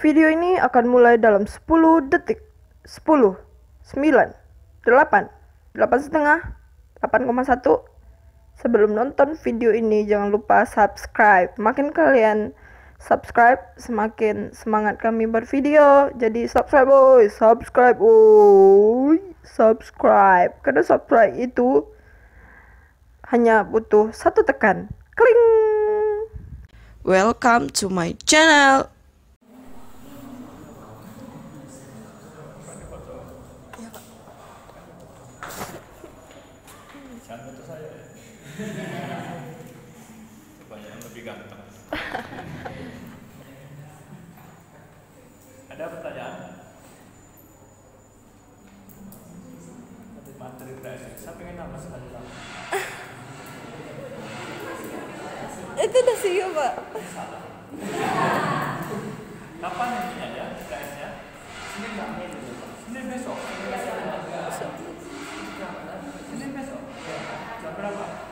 Video ini akan mulai dalam 10 detik. 10, 9, 8, 8,5, 8,1. Sebelum nonton video ini jangan lupa subscribe. Makin kalian subscribe, semakin semangat kami bervideo. Jadi subscribe boy, subscribe boy, subscribe. Karena subscribe itu hanya butuh satu tekan. Kling. Welcome to my channel. Jangan itu saya. Banyak yang lebih ganteng. Ada pertanyaan? Materi PSI. Saya pengen nama sekali lah. Itu udah CEO, Pak. Salah. Kapan intinya ya PS-nya? Senin besok. Senin besok. Jam berapa?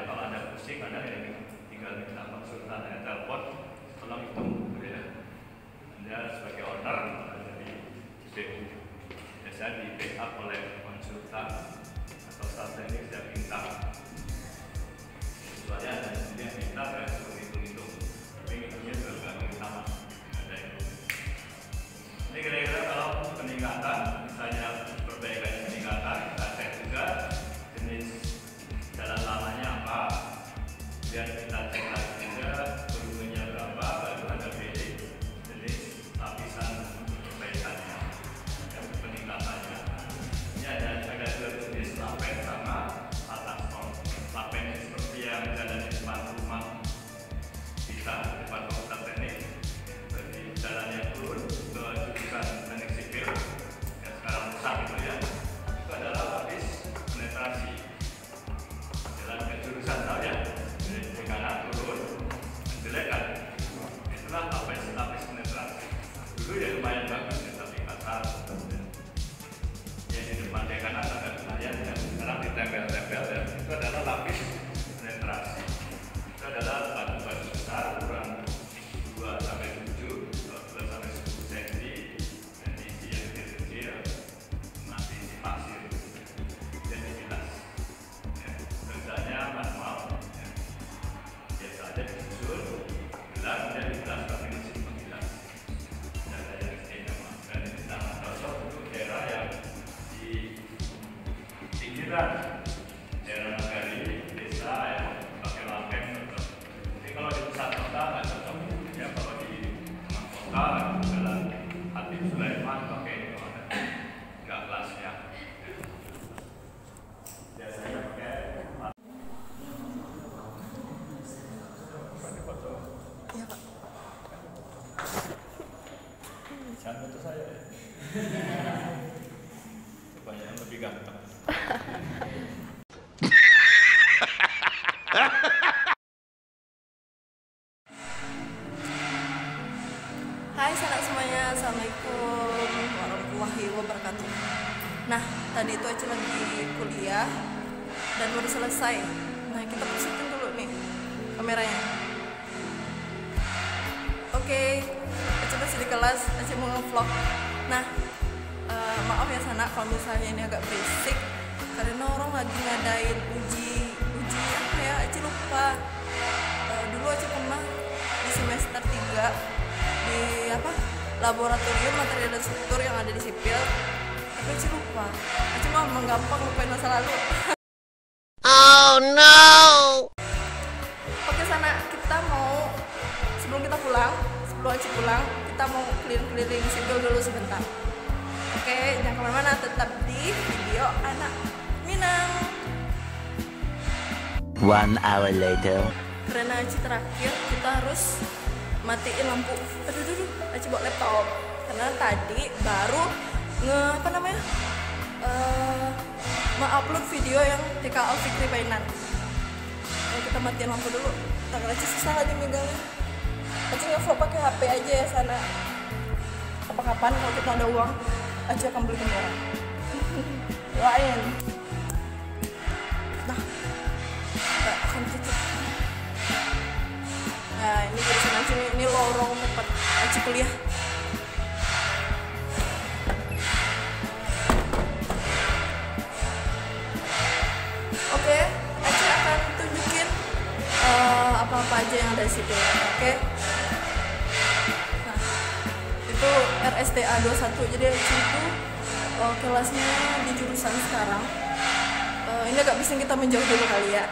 Kalau ada pusing, ada yang tinggal minta konsultan, ya telepon, tolong hitung, ya. Anda sebagai owner jadi BU biasa di backup oleh konsultan atau staff teknik yang minta. Kecuali ada yang minta saya suruh hitung-hitung, tapi hitungnya juga nggak minta mas, ada itu. Ini kira-kira kalau peningkatan, misalnya perbaikan peningkatan, kita cek juga jenis jalan lamanya apa, biar kita cek lagi juga volumenya berapa, baru ada bilik jenis lapisan perbaikannya dan peningkatannya. Ini ada dua jenis lapen sama atas tol. Lapen seperti yang ada di depan rumah kita, depan fakultas teknik, jadi jalan yang turun ke jurusan teknik sipil yang sekarang rusak itu ya, itu adalah lapis penetrasi jalan ke jurusan tahu ya, dari kanan turun menjelek kan, itulah lapis penetrasi. Dulu ya lumayan bagus ya, tapi kasar ya, di depan kanan agak lumayan ya, sekarang ditempel-tempel ya, itu adalah lapis penetrasi. Itu adalah batu-batu besar ukuran 2-7, 12-10 cm, dan isi yang kecil, nanti isi pasir, dan dibilas. Ya, kerjanya manual, ya. Biasa aja disusun, bilas, dan dibilas pakai mesin penggilas. Dan ada yang istimewa, dan ini sangat cocok untuk daerah yang di pinggiran, daerah nagari, desa ya, pakai lampen cocok. Jadi kalau di pusat kota nggak cocok, ya kalau di tengah kota, jalan Hatip Sulaiman pakai itu ada nggak kelasnya. Biasanya pakai foto. Iya, Pak. Jangan foto saya. Banyak yang lebih ganteng. Hai sanak semuanya, assalamualaikum warahmatullahi wabarakatuh. Nah, tadi itu Aci lagi kuliah dan baru selesai. Nah, kita positin dulu nih kameranya. Oke, Aci masih di kelas, Aci mau nge-vlog. Nah, maaf ya Sanak kalau misalnya ini agak berisik karena orang lagi ngadain uji apa ya, Aci lupa. Dulu Aci pernah di semester 3 di laboratorium material dan struktur yang ada di sipil, tapi Aci lupa. Aci mah menggampang lupain masa lalu. Oh no. Oke Sana, kita mau sebelum Aci pulang, kita mau keliling-keliling sipil dulu sebentar. Oke, jangan kemana-mana, tetap di video anak Minang. 1 hour later. Karena Aci terakhir kita harus matiin lampu. Aduh, Aci bawa laptop karena tadi baru upload video yang TKA Fikri Bainan. Kita matiin lampu dulu. Tangan Aci susah lagi megangnya. Aci nge-vlog pakai HP aja ya Sana. Kapan-kapan kalau kita ada uang, Aci akan beli kamera. doain. Nah, nggak akan tutup. Nah, ini jurusan Aci, ini lorong tempat Aci kuliah. Oke, Aci akan tunjukin apa-apa aja yang ada di situ. Oke. Nah, itu RSTA 21. Jadi Aci itu kelasnya di jurusan sekarang. Ini agak bising, kita menjauh dulu kali ya.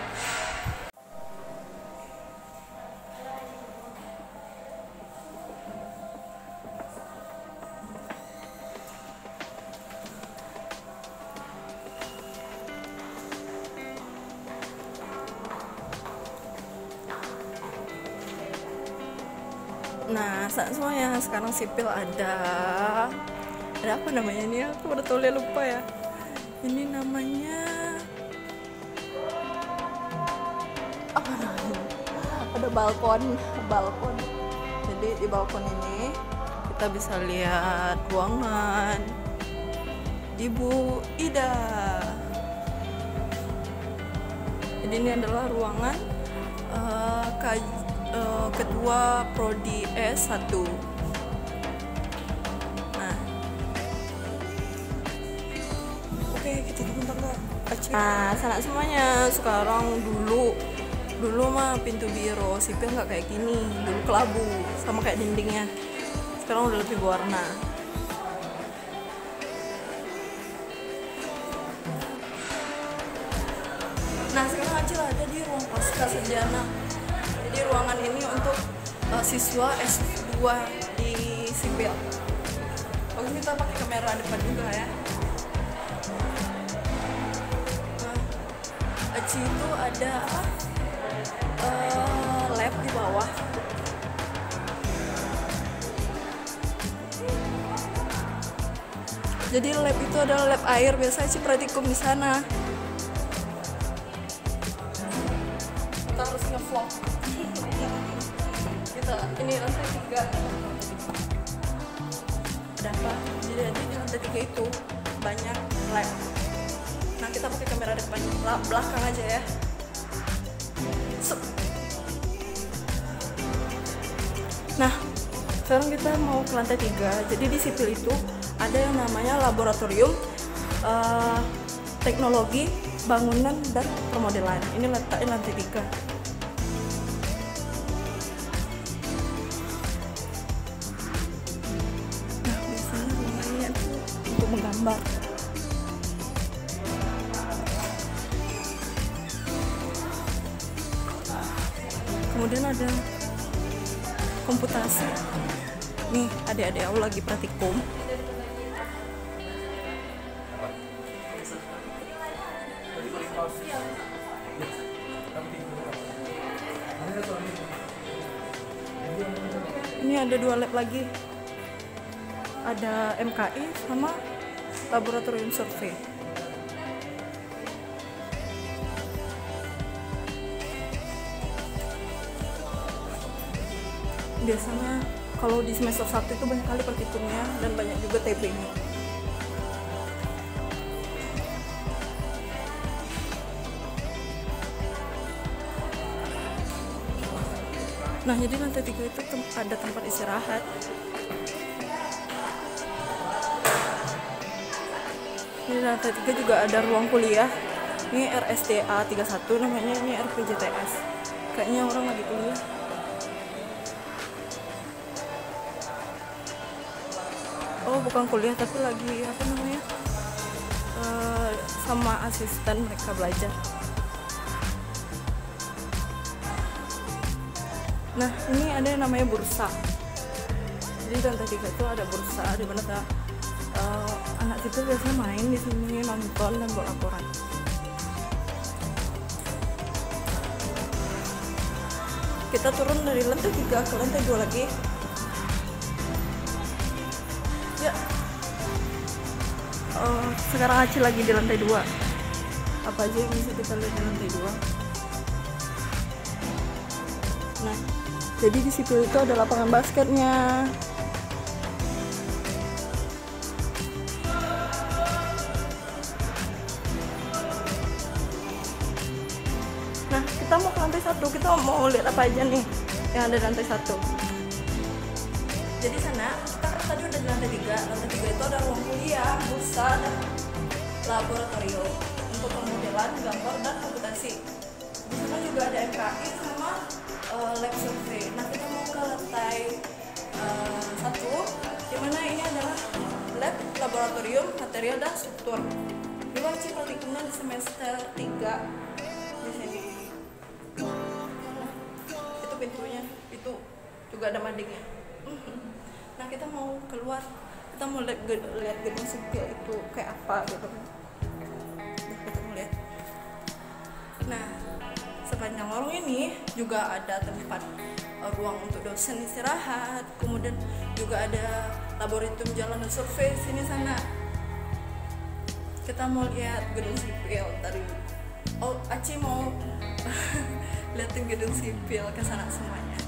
Nah, semuanya sekarang sipil ada apa namanya ini? Aku udah toleh lupa ya. Ini namanya apa namanya? Ada balkon. Jadi di balkon ini kita bisa lihat ruangan Ibu Ida. Jadi ini adalah ruangan Ketua Prodi S1. Nah, oke, kita bentar nggak? Nah, sanak semuanya. Sekarang dulu mah pintu biro sipil nggak kayak gini. Dulu kelabu sama kayak dindingnya. Sekarang udah lebih berwarna. Nah, sekarang Acil ada di ruang pasca sarjana. Jadi ruangan ini untuk siswa S2 di sipil. Bagus, kita pakai kamera depan juga ya. Nah, Aci itu ada lab di bawah. Jadi lab itu adalah lab air. Biasa Aci praktikum di sana. Kita harus nge-vlog. Ini lantai 3. Ada apa? Jadi di lantai 3 itu banyak lab. Nah, kita pakai kamera depan belakang aja ya. Nah, sekarang kita mau ke lantai 3. Jadi di sipil itu ada yang namanya laboratorium teknologi bangunan dan permodelan. Ini letaknya lantai 3. Menggambar. Kemudian ada komputasi. Nih, adik-adik aku lagi praktikum. Ini ada 2 lab lagi. Ada MKI sama laboratorium survei. Biasanya kalau di semester 1 itu banyak kali praktikumnya dan banyak juga TP-nya. Nah, jadi lantai 3 itu ada tempat istirahat. Di lantai 3 juga ada ruang kuliah. Ini RSTA 31 namanya, ini RPJTS. Kayaknya orang lagi kuliah. Oh, bukan kuliah tapi lagi apa namanya? Sama asisten mereka belajar. Nah, ini ada yang namanya bursa. Jadi lantai 3 itu ada bursa di mana anak kita biasanya main di sini, nonton dan buat laporan. Kita turun dari lantai 3 ke lantai 2 lagi. Ya. Sekarang Aci lagi di lantai 2. Apa aja yang bisa kita lihat di lantai 2? Nah, jadi di situ itu ada lapangan basketnya. kita mau ke lantai 1, kita mau lihat apa aja nih yang ada di lantai 1. Jadi sana kita kan tadi udah di lantai 3. Lantai 3 itu ada ruang kuliah, bursa, dan laboratorium untuk pemodelan, gambar, dan komputasi. Di sana juga ada MKI sama lab survei. Nah, kita mau ke lantai 1, dimana ini adalah lab, laboratorium, material, dan struktur. Ini wajib praktikumnya di semester 3 di sini. Nah, itu pintunya, itu juga ada madingnya. Nah, kita mau keluar, kita mau lihat gedung sipil itu kayak apa gitu. Kita mau lihat. Nah, sepanjang lorong ini juga ada tempat ruang untuk dosen istirahat, kemudian juga ada laboratorium jalan dan survei sini sana. Kita mau lihat gedung sipil tadi. Oh, Aci mau liatin gedung sipil ke sana semuanya.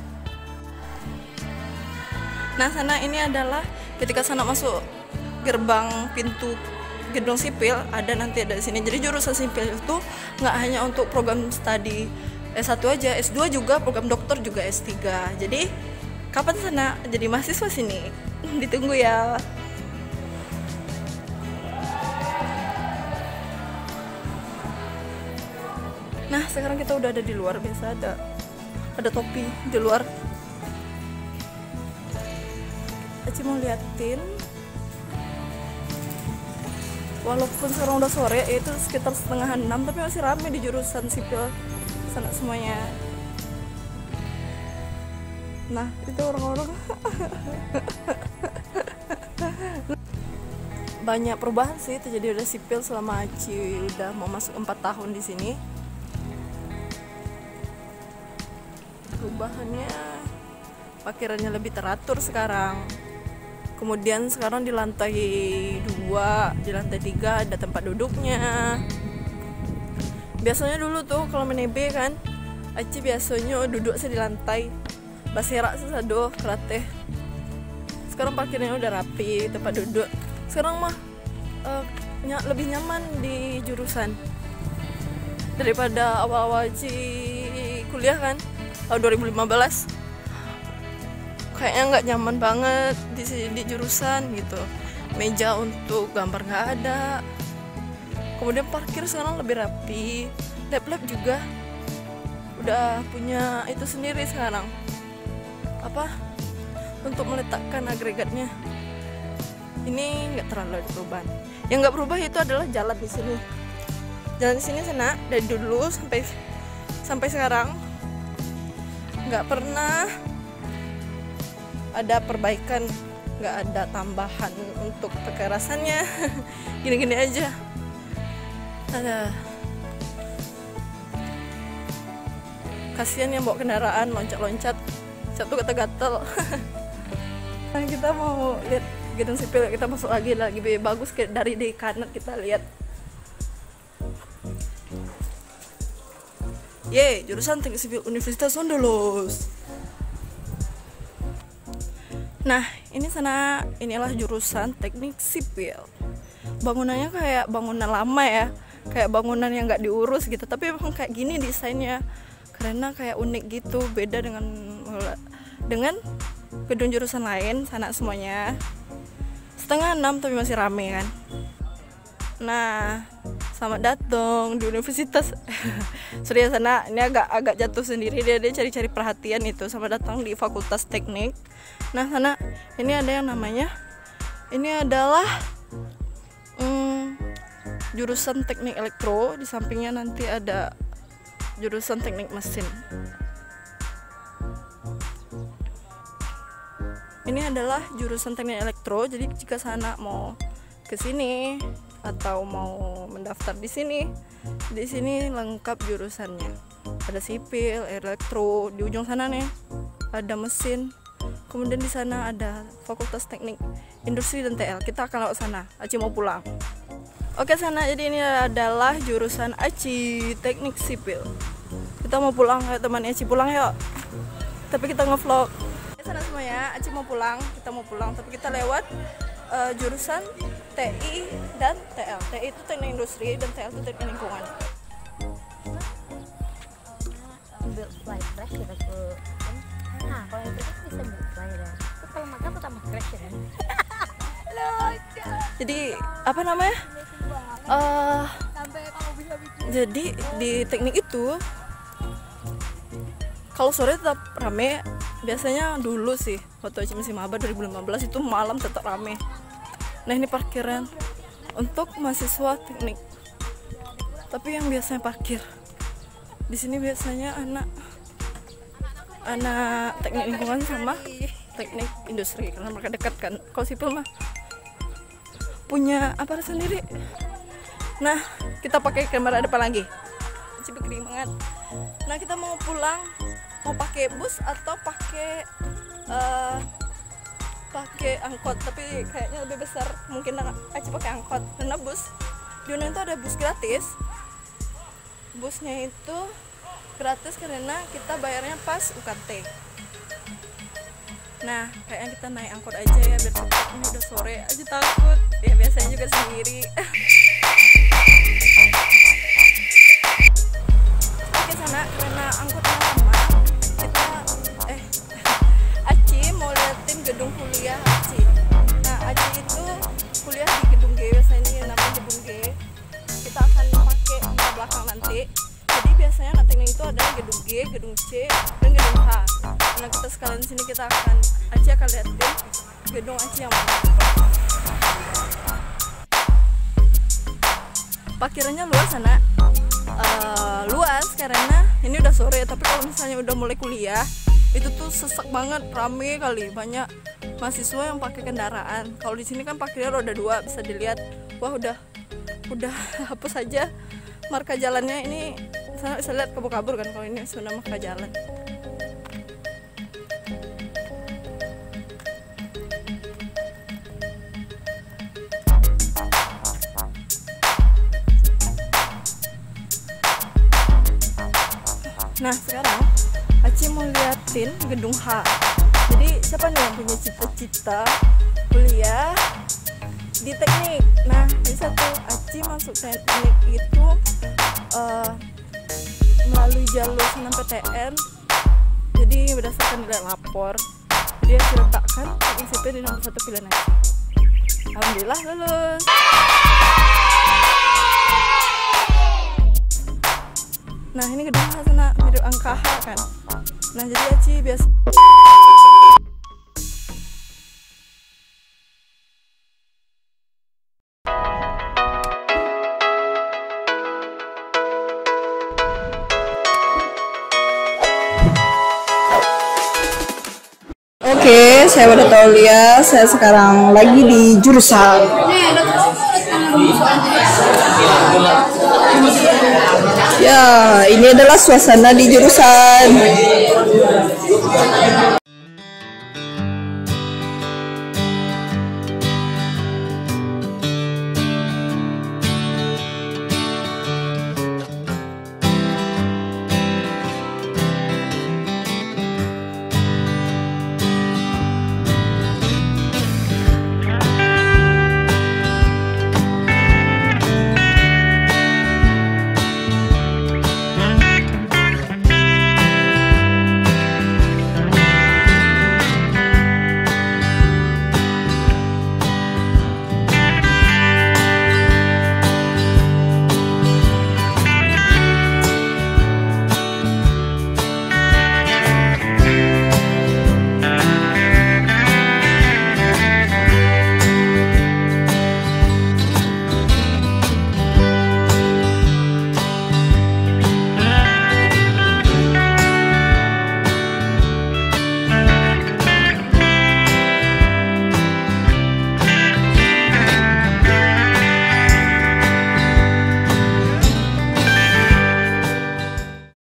Nah, sana ini adalah ketika sana masuk gerbang pintu gedung sipil, nanti ada di sini. Jadi jurusan sipil itu nggak hanya untuk program studi S1 aja, S2 juga, program dokter juga, S3. Jadi kapan sana jadi mahasiswa sini? Ditunggu ya. Nah, sekarang kita udah ada di luar. Biasa ada topi di luar. Aci mau liatin, walaupun sekarang udah sore, itu sekitar 5:30, tapi masih ramai di jurusan sipil sana semuanya. Nah, itu orang-orang banyak perubahan sih terjadi udah sipil selama Aci udah mau masuk 4 tahun di sini. Perubahannya, parkirannya lebih teratur sekarang. Kemudian sekarang di lantai 2, di lantai 3 ada tempat duduknya. Biasanya dulu tuh kalau menebe kan, Aci biasanya duduk di lantai, baserak sesado kerateh. Sekarang parkirnya udah rapi, tempat duduk. Sekarang mah lebih nyaman di jurusan daripada awal-awal Aci kuliah kan, tahun 2015. Kayaknya nggak nyaman banget di jurusan gitu. Meja untuk gambar nggak ada. Kemudian parkir sekarang lebih rapi. Lab juga udah punya itu sendiri sekarang. Apa? Untuk meletakkan agregatnya. Ini nggak terlalu ada perubahan. Yang nggak berubah itu adalah jalan di sini. Jalan di sini sana dari dulu sampai sekarang nggak pernah ada perbaikan, nggak ada tambahan untuk kekerasannya. Gini-gini aja. Ada. Kasihan yang bawa kendaraan loncat-loncat, satu gatel-gatel. Nah, kita mau lihat gedung sipil, kita masuk lagi lebih bagus dari di kanan kita lihat. Jurusan Teknik Sipil Universitas Andalas. Nah, inilah jurusan Teknik Sipil. Bangunannya kayak bangunan lama ya, kayak bangunan yang nggak diurus gitu. Tapi emang kayak gini desainnya, karena kayak unik gitu, beda dengan gedung jurusan lain sana semuanya. 5:30 tapi masih rame kan. Nah, selamat datang di universitas. Surya sana, ini agak jatuh sendiri, dia cari-cari perhatian itu. Selamat datang di Fakultas Teknik. Nah, sana ini ada yang namanya, ini adalah jurusan Teknik Elektro. Di sampingnya nanti ada jurusan Teknik Mesin. Ini adalah jurusan Teknik Elektro. Jadi jika sana mau ke sini atau mau mendaftar di sini lengkap jurusannya. Ada sipil, elektro, di ujung sana nih ada mesin. Kemudian di sana ada Fakultas Teknik Industri dan TL. Kita akan lewat sana. Aci mau pulang. Oke sana, jadi ini adalah jurusan Aci Teknik Sipil. Kita mau pulang, ayo teman Aci pulang yuk. Tapi kita ngevlog. Sana semua ya, Aci mau pulang, kita mau pulang. Tapi kita lewat jurusan TI dan TL. TI itu teknik industri dan TL itu teknik lingkungan. fly crash ya aku. Nah kalau yang itu bisa fly ya. Terus kalau makan pertama crash ya. Jadi apa namanya? Jadi di teknik itu kalau sore tetap rame. Biasanya dulu sih waktu masih maba 2015 itu malam tetap rame. Nah ini parkiran untuk mahasiswa teknik. Tapi yang biasanya parkir di sini biasanya anak teknik lingkungan sama teknik industri karena mereka dekat kan. Kalau sipil mah punya apa sendiri. Nah kita pakai kamera depan lagi. Cipik kering banget. Nah kita mau pulang, mau pakai bus atau pakai angkot, tapi kayaknya lebih besar mungkin aja pakai angkot karena bus di Unan itu ada bus gratis. Busnya itu gratis karena kita bayarnya pas UKT. Nah kayaknya kita naik angkot aja ya biar cepat, ini udah sore aja takut ya, biasanya juga sendiri. Oke sana karena angkotnya lama, kita Aci mau liatin gedung kuliah Aci. Nah Aci itu kuliah di gedung G, biasanya ini namanya gedung G. Kita akan pakai di belakang nanti. Jadi biasanya anak teknik itu ada gedung G, gedung C, dan gedung H. Nah kita sekalian di sini Aci akan liatin gedung Aci yang mana. Parkirannya luas sana. Luas karena ini udah sore, tapi kalau misalnya udah mulai kuliah itu tuh sesak banget, rame kali, banyak mahasiswa yang pakai kendaraan. Kalau di sini kan parkirnya roda 2, bisa dilihat. Wah udah hapus aja marka jalannya. Ini sana bisa lihat kabur-kabur kan, kalau ini sudah marka jalan. Nah sekarang Aci mau liatin gedung H. Jadi siapa nih yang punya cita-cita kuliah di teknik? Nah bisa tuh Aci masuk teknik itu melalui jalur SNMPTN. Jadi berdasarkan nilai lapor dia diletakkan teknik sipil di nomor 1 pilihan Aci. Alhamdulillah lulus. Nah ini gedung H sana, mirip angka H kan. Nah jadi Aci biasa Oke, saya Wada Taulia. Saya sekarang lagi di jurusan. Ya, ini adalah suasana di jurusan.